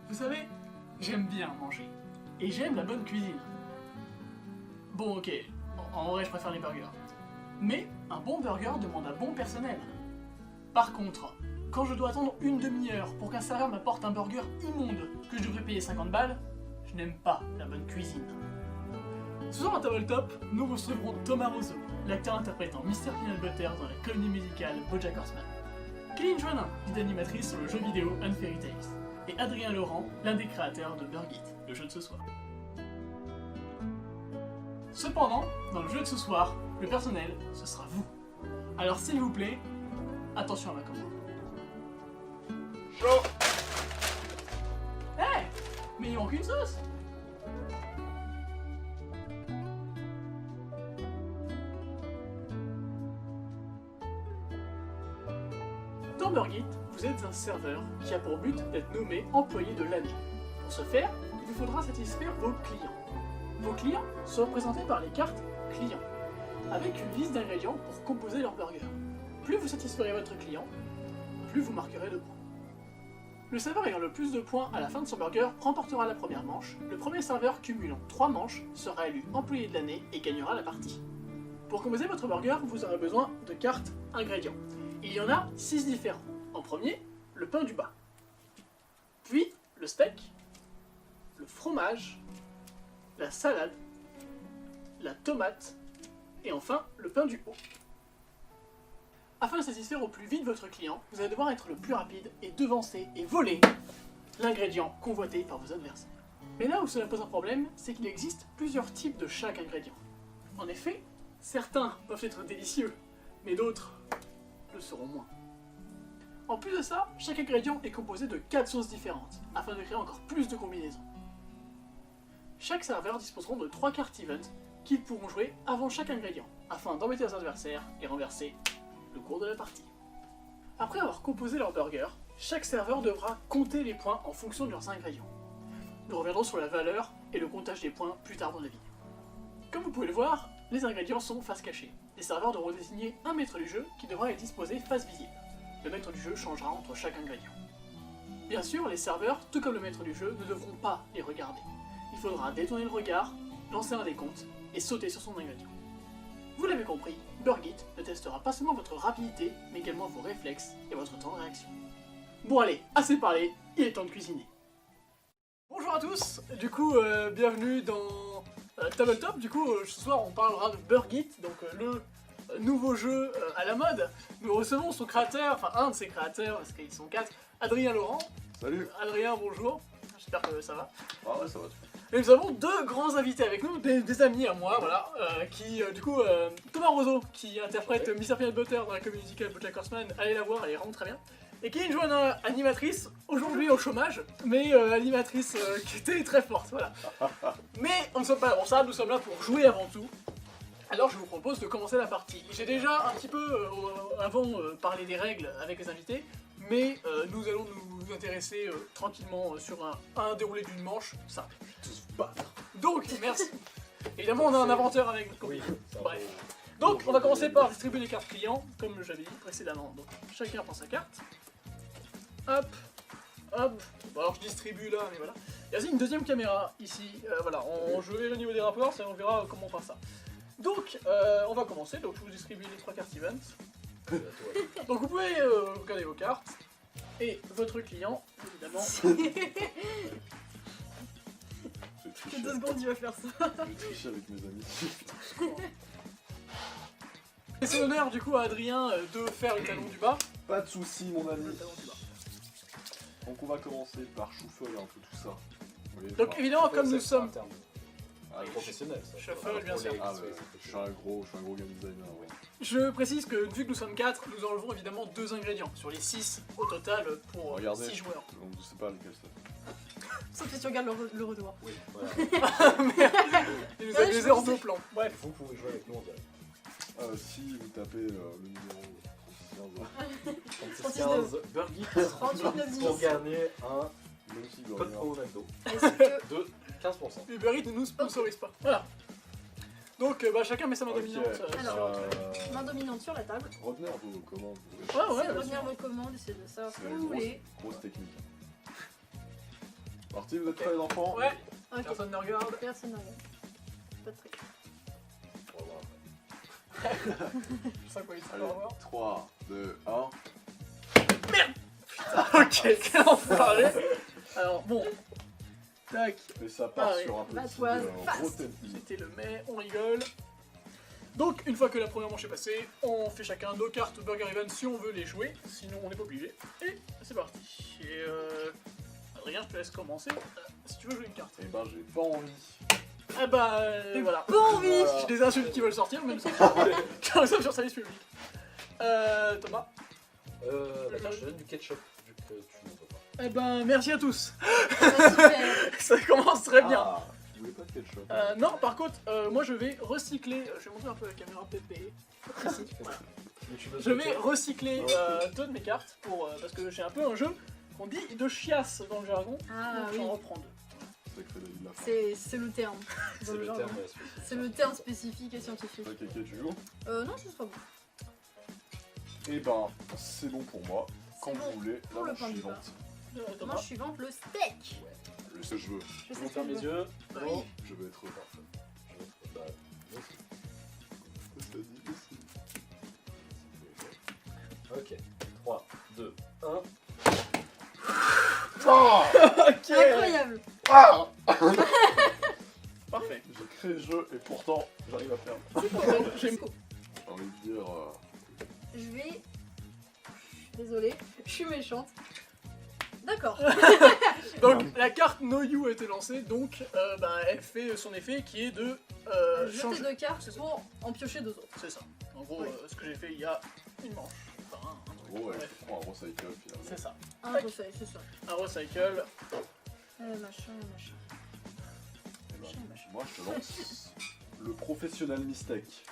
Vous savez, j'aime bien manger. Et j'aime la bonne cuisine. Bon, ok, en vrai, je préfère les burgers. Mais un bon burger demande un bon personnel. Par contre, quand je dois attendre une demi-heure pour qu'un serveur m'apporte un burger immonde que je devrais payer 50 balles, je n'aime pas la bonne cuisine. Ce soir à Tabletop, nous recevrons Thomas Roseau, l'acteur interprétant Mr. Peanut Butter dans la comédie musicale BoJack Horseman. Kéline Joannin, guide animatrice sur le jeu vidéo Unfairy Tales. Et Adrien Laurent, l'un des créateurs de Burgit, le jeu de ce soir. Cependant, dans le jeu de ce soir, le personnel, ce sera vous. Alors s'il vous plaît, attention à ma commande. Chaud. Hé, mais il manque une sauce. Dans Burgit, vous êtes un serveur qui a pour but d'être nommé employé de l'année. Pour ce faire, il vous faudra satisfaire vos clients. Vos clients sont représentés par les cartes clients, avec une liste d'ingrédients pour composer leur burger. Plus vous satisferez votre client, plus vous marquerez de points. Le serveur ayant le plus de points à la fin de son burger remportera la première manche. Le premier serveur cumulant 3 manches sera élu employé de l'année et gagnera la partie. Pour composer votre burger, vous aurez besoin de cartes ingrédients. Il y en a 6 différents. En premier, le pain du bas. Puis, le steak, le fromage, la salade, la tomate, et enfin, le pain du haut. Afin de satisfaire au plus vite votre client, vous allez devoir être le plus rapide et devancer et voler l'ingrédient convoité par vos adversaires. Mais là où cela pose un problème, c'est qu'il existe plusieurs types de chaque ingrédient. En effet, certains peuvent être délicieux, mais d'autres le seront moins. En plus de ça, chaque ingrédient est composé de 4 sauces différentes, afin de créer encore plus de combinaisons. Chaque serveur disposeront de 3 cartes event qu'ils pourront jouer avant chaque ingrédient, afin d'embêter leurs adversaires et renverser le cours de la partie. Après avoir composé leur burger, chaque serveur devra compter les points en fonction de leurs ingrédients. Nous reviendrons sur la valeur et le comptage des points plus tard dans la vidéo. Comme vous pouvez le voir, les ingrédients sont face cachée. Les serveurs devront désigner un maître du jeu qui devra les disposer face visible. Le maître du jeu changera entre chaque ingrédient. Bien sûr, les serveurs, tout comme le maître du jeu, ne devront pas les regarder. Il faudra détourner le regard, lancer un décompte et sauter sur son ingrédient. Vous l'avez compris, Burgit ne testera pas seulement votre rapidité, mais également vos réflexes et votre temps de réaction. Bon allez, assez parlé, il est temps de cuisiner. Bonjour à tous, du coup, bienvenue dans Tabletop. Du coup, ce soir on parlera de Burgit, donc le nouveau jeu à la mode. Nous recevons son créateur, enfin un de ses créateurs, parce qu'ils sont 4, Adrien Laurent. Salut. Adrien, bonjour, j'espère que ça va. Ah ouais, ça va. Et nous avons 2 grands invités avec nous, des amis à moi, voilà, qui, du coup, Thomas Roseau, qui interprète Mr. Peanut Butter dans la comédie musicale BoJack Horseman, allez la voir, elle est vraiment très bien. Et Kéline Joannin, animatrice, aujourd'hui au chômage, mais animatrice qui était très forte, voilà. Mais on ne sommes pas là pour ça, nous sommes là pour jouer avant tout. Alors je vous propose de commencer la partie. J'ai déjà un petit peu, avant, parlé des règles avec les invités, mais nous allons nous intéresser tranquillement sur un déroulé d'une manche simple. Tous battre. Donc, merci. Évidemment, on a un inventeur avec nous. Oui. Bref. Donc, on va commencer par distribuer les cartes clients, comme j'avais dit précédemment. Donc, chacun prend sa carte. Hop, hop. Bon, alors je distribue là, mais voilà. Il y a aussi une deuxième caméra ici. Voilà, je verrai le niveau des rapports, et on verra comment on fait ça. Donc, on va commencer. Donc, je vous distribue les 3 cartes event. Donc, vous pouvez regarder vos cartes. Et votre client, évidemment. Que 2 secondes, il va faire ça. Je vais tricher avec mes amis. Et c'est l'honneur du coup à Adrien de faire le talon du bas. Pas de soucis, mon ami. Le talon du bas. Donc on va commencer par chouffer un peu tout ça. Oui, Donc enfin, évidemment, comme nous sommes ah, professionnel, ça. Shuffle, bien sûr. Ah ouais, je suis un gros game designer, ouais. Je précise que vu que nous sommes 4, nous enlevons évidemment 2 ingrédients sur les 6 au total pour Regardez. 6 joueurs. Donc je sais pas lequel c'est. Sauf si tu regardes le retour. Oui, voilà. Il nous a Ouais, je baisé en pensais- 2 plans. Bref. Vous pouvez jouer avec nous en direct. Si vous tapez le numéro 15 Burgit 38,910. pour gagner un même si code promo McDo Est-ce que... de 15%. Uber Eats ne nous sponsorise pas. Voilà. Donc chacun met sa main Ok. dominante. Alors, main dominante sur la table. Retenez un peu vos commandes. Ouais, ouais, C'est bien revenir sûr. vos commandes, essayez de savoir ce C'est que une vous voulez. grosse technique. Parti, vous êtes prêts les enfants? Ouais, Ok. personne ne regarde. Personne ne regarde. Pas de trick. On va voir. Je sais quoi il faut Allez, avoir. 3, 2, 1. Ok, quel enfoiré. Alors bon. Tac, Et ça part Ah oui. sur un That petit was fast. rotten. c'était le mai, on rigole. Donc, une fois que la première manche est passée, on fait chacun nos cartes Burger Event si on veut les jouer, sinon on n'est pas obligé. Et c'est parti. Et Adrien, je te laisse commencer si tu veux jouer une carte. Et ben j'ai pas envie. Ah bah voilà. Pas envie. Voilà. J'ai des insultes qui veulent sortir, même si comme ça sur service public. Thomas. D'accord, je te donne du ketchup, vu que tu n'en peux pas. Eh ben merci à tous. Ah, super. Ça commence très bien. Ah, tu voulais pas de ketchup. Non, par contre, moi je vais recycler. Je vais montrer un peu la caméra PP. Ici. Voilà. Mais tu veux Je vais ketchup recycler deux de mes cartes pour, parce que j'ai un peu un jeu qu'on dit de chiasse dans le jargon. Ah Donc oui. j'en reprends deux. C'est que de la fin. C'est le terme. C'est Dans le genre. terme spécifique. C'est le terme spécifique et scientifique. Toi, Kéké, tu joues? Non, ce sera bon. Et ben, c'est bon pour moi. Quand C'est vous bon voulez, pour la le manche pain du suivante. Thomas. Manche suivante, le steak. Je sais que je veux. Je Je sais vais ce fermer que mes je veux. yeux. Oui. Non. Je vais être parfait. Je vais être. Bah, moi aussi. Qu'est-ce que t'as dit aussi? Ok. 3, 2, 1. Ah Ok. Incroyable. Ah Parfait. J'ai créé le jeu et pourtant, j'arrive à faire. J'aime. J'ai envie de dire. Je vais. Désolée, je suis méchante. D'accord. Donc la carte No You a été lancée, donc elle fait son effet qui est de Jeter changer. deux cartes C'est ça. pour en piocher deux autres. C'est ça. En gros, Oui. ce que j'ai fait il y a une manche. Enfin, un truc. En gros, ouais, Bref, je prends un recycle finalement. c'est ça. Un Tac. refaire, c'est ça. Un recycle. Machin. Eh ben, moi, je te lance le professionnel mistake.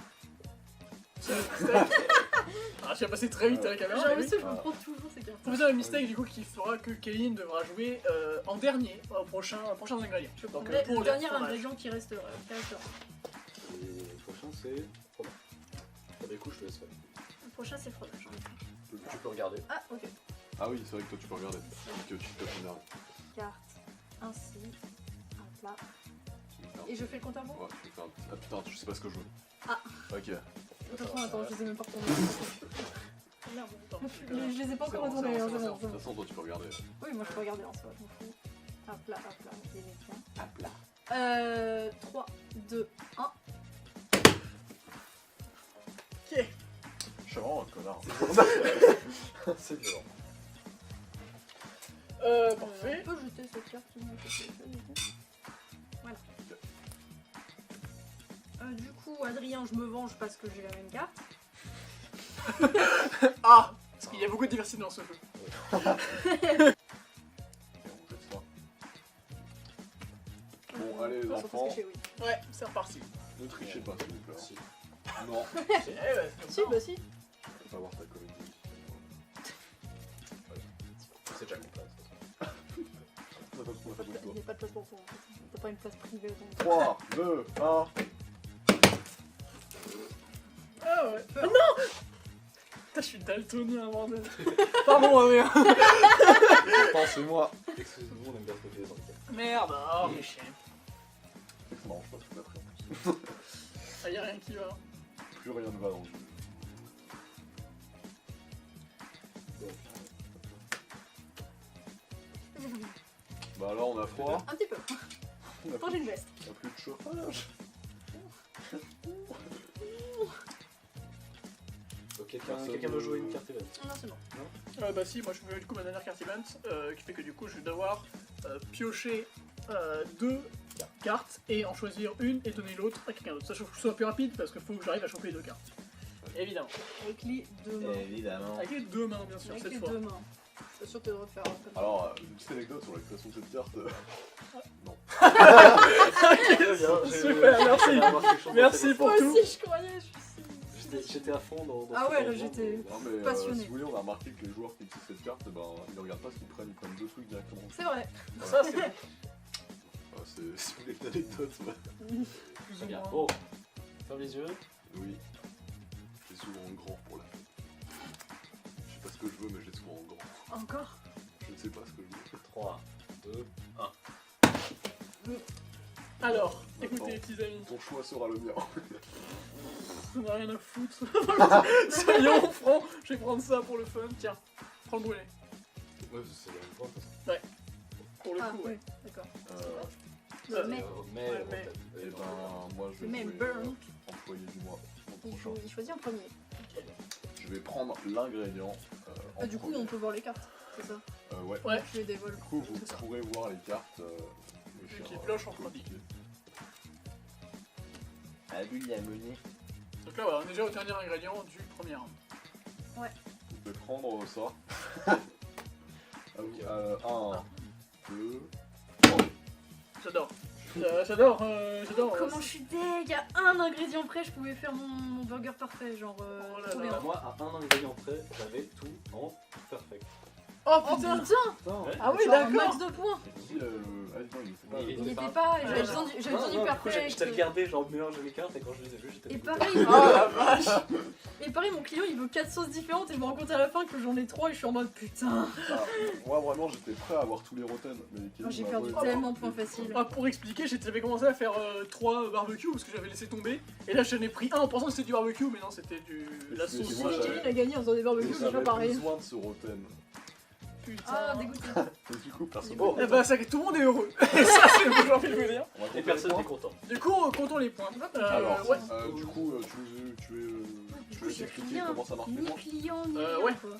Ah, j'ai passé très vite à la J'ai caméra. mais oui. l'impression que je me prends toujours ces cartes. On va faire un mistake du coup qui fera que Kéline devra jouer en dernier au prochain ingrédient. Je Donc, prendrai pour le les dernier fromages. ingrédient qui restera. Et le prochain, c'est. Fromage. Bon, du coup, je te laisse faire. Le prochain, c'est fromage. Tu peux regarder. Ah, ok. Ah oui, c'est vrai que toi tu peux regarder. Que tu peux regarder. Carte, ainsi, un plat. Tu me fais un- Et je fais le compte à rebours. Ouais, tu me fais un petit. Ah putain, je sais pas ce que je veux. Ah. Ok. Attends, je sais même pas retourner. Merde, attends. Je les ai pas C'est encore bon, retournés, c'est hein, bon, c'est c'est bon, bon, c'est De bon. toute façon, toi tu peux regarder. Oui, moi je peux regarder en soi, je m'en fous. Un plat, il est bien. Un plat. 3, 2, 1. Ok. Je suis vraiment un connard. C'est violent. Parfait. On peut jeter cette carte qui m'a fait Voilà. Du coup, Adrien, je me venge parce que j'ai la même carte. Ah, parce qu'il y a beaucoup de diversité dans ce jeu. Et on jette ça. Bon, allez, les Faut surtout enfants. se cacher, oui. Ouais, c'est reparti. Ne trichez pas s'il vous plaît. Merci. Non, Eh ouais, c'est comme Si, ça. bah si. je peux pas voir ta comédie. C'est déjà complet. On a pas trop la Il n'y a pas de place pour toi. En fait. T'as pas une place privée. Donc... 3, 2, 1. Ah ouais. Ah non. Putain, je suis daltonien, bordel. Pardon, Adrien. Attends, c'est moi. Excusez-nous, on aime bien se moquer des handicapés. Merde, oh, mais chier. Ça m'arrange pas ce que t'as pris en plus. Ah, y a rien qui va. Plus rien ne va dans le jeu. Bah alors on a froid, Un petit peu. on a Quand j'ai une veste. plus de chauffage. Donc Personne quelqu'un veut ne- jouer une carte event. Non, c'est bon. Bah si, moi je veux du coup ma dernière carte event, qui fait que du coup je vais devoir piocher deux cartes et en choisir une et donner l'autre à quelqu'un d'autre. Ça faut que ce soit plus rapide parce qu'il faut que j'arrive à choper les deux cartes. Évidemment. Avec les deux mains. Évidemment. Avec les deux mains bien sûr Avec cette les fois. deux mains. Je suis sûr que tu devrais faire un peu. Alors, une petite anecdote sur la création de cette carte. Non. Super, merci. Merci pour Moi tout. aussi, je croyais. J'étais à fond dans Ah ouais, dans là, le j'étais- monde. Non mais Passionné. si vous voulez, on a remarqué que les joueurs qui utilisent cette carte, ben, ils ne regardent pas ce qu'ils prennent, ils prennent deux trucs directement. C'est vrai. Ça c'est bon. Ah, c'est si vous voulez une anecdote, ouais. Plus Très ou bien. moins. Bon, ferme les yeux. Oui. J'ai souvent en grand pour la fête. Je sais pas ce que je veux, mais j'ai souvent en grand. Encore. Je ne sais pas ce que je veux. 3, 2, 1. Alors, Maintenant. écoutez, petits amis, Ton choix sera le mien. on n'a rien à foutre. Soyons francs, je vais prendre ça pour le fun. Tiens, prends le brûlé. Ouais, c'est la même fois, de toute façon. Pour le Ah, coup, oui, ouais. d'accord. Ça, Mais Mais, Ouais, mais- Et ben, moi je vais Mais jouer burn. employé du mois. Mon prochain. il choisit en premier. Je vais prendre l'ingrédient. En Du coup, premier. on peut voir les cartes, c'est ça? Ouais. Ouais. Je les dévole. Du coup, vous C'est ça. pourrez voir les cartes. Vu qu'il pioche en premier. Ah, lui, il a mené. Donc là, voilà, on est déjà au dernier ingrédient du premier round. Vous pouvez prendre ça. Un, deux, trois. J'adore. J'adore. J'adore. Comment je suis deg! À un ingrédient près, je pouvais faire mon burger parfait, genre Oh là trop là. bien. Moi, à un ingrédient près, j'avais tout en perfect. Oh Oh putain. putain! Ouais. Ah oui, Genre un max d'accord. de points! Qui, ah, non, il était pas. Il Il était n'y pas- était pas, Ouais, j'avais besoin du Non, non, du coup, perfect. j'étais regardé, genre mélanger les cartes et quand je les ai vues, j'étais Et dégoûté. pareil, Ah la vache. et pareil, mon client il veut 4 sauces différentes et je me rends compte à la fin que j'en ai 3 et je suis en mode putain. Ah, moi, vraiment, j'étais prêt à avoir tous les rotten. Mais Kevin J'ai m'a perdu volé. tellement de points faciles. Ah, pour expliquer, j'avais commencé à faire 3 barbecues parce que j'avais laissé tomber. Et là, j'en ai pris un en pensant que c'était du barbecue, mais non, c'était la C'est- sauce. c'est Si moi, Kevin a gagné en faisant des barbecues, c'est pas J'avais pareil. besoin de ce rotten. Putain. Ah, dégoûté. Et du coup, personne. Oh. Eh bah, ça, tout le monde est heureux. Et ça, c'est ce que j'ai envie de vous dire. On va compter Et les personne points. n'est content. Du coup, comptons les points. Alors, ouais. du coup, tu veux J'ai expliquer rien. comment ça marche les Ni points client, ni ouais. rien, quoi.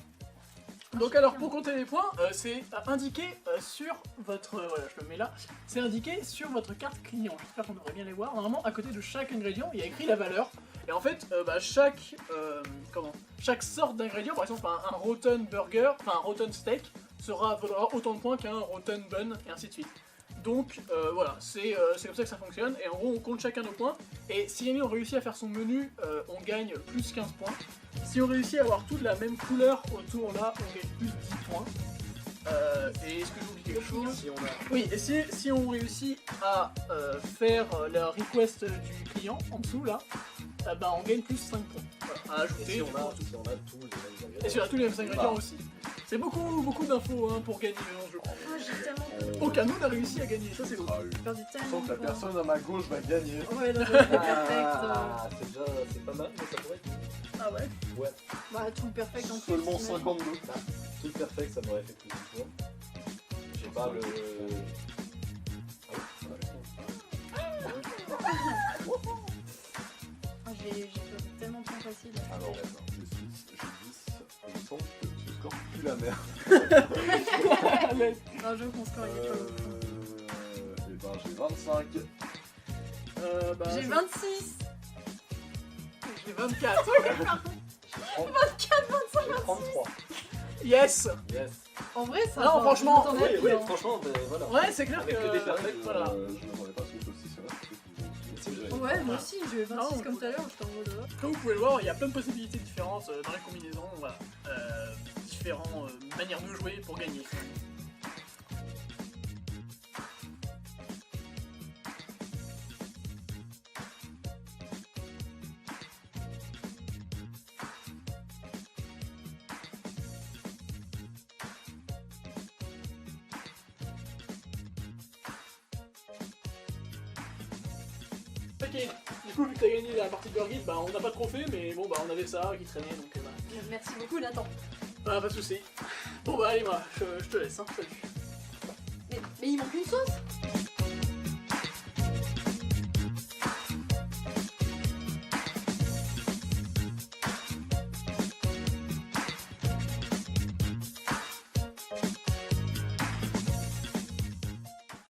Donc alors pour compter les points, c'est indiqué sur votre... voilà, je le mets là. C'est indiqué sur votre carte client. J'espère qu'on devrait bien les voir. Normalement, à côté de chaque ingrédient, il y a écrit la valeur. Et en fait, chaque sorte d'ingrédient, par exemple un rotten burger, enfin un rotten steak, vaudra autant de points qu'un rotten bun, et ainsi de suite. Donc voilà, c'est comme ça que ça fonctionne. Et en gros, on compte chacun nos points. Et si jamais on réussit à faire son menu, on gagne plus 15 points. Si on réussit à avoir toute la même couleur autour là, on gagne plus 10 points. Et est-ce que j'oublie quelque chose? Si on a Oui, et si on réussit à faire la request du client en dessous là, bah on gagne plus 5 points. Voilà, à Et ajouter. si du on coup, a, en tout. si on a tous les mêmes ingrédients. Et sur tous les mêmes ingrédients aussi. C'est beaucoup d'infos hein, pour gagner le jeu. Ah, j'ai tellement Aucun nous n'a réussi à gagner, ça c'est beau. Ah oui. perdu Je tellement sens que la de points. personne à ma gauche va gagner. Ouais, non, c'était perfect. Ah, c'est déjà c'est pas mal, mais ça pourrait être. Ah ouais. Ouais, Bah, tout perfect en plus. Seulement j'imagine. 52. tout perfect, ça m'aurait fait plus de points. J'ai pas le. Ah, j'ai perdu tellement de points faciles. Alors, j'ai 6, j'ai 10. Il me semble que ce score pue la merde. Non, je pense qu'on est Et ben, j'ai 25. Bah, J'ai 26. j'ai 24. J'ai 33. Yes. Yes. En vrai, ça Non, va, franchement, je m'attendais à Oui, plus, oui, hein. franchement, ben voilà. Ouais, c'est clair Avec que... le déperfect, voilà. Je ne m'attendais pas à ce que aussi, c'est vrai. Ouais, moi aussi, j'ai 26 Non, comme tout à l'heure, j'étais en mode. Comme vous pouvez le voir, il y a plein de possibilités différentes dans les combinaisons, voilà. Différentes manières de jouer pour gagner. Ok, du coup vu que t'as gagné la partie de Burger, bah on n'a pas de trophée, mais bon bah on avait ça qui traînait donc voilà. Merci beaucoup, Nathan. Bah pas de soucis. Bon bah allez moi, je te laisse, hein, salut. Mais il manque une sauce.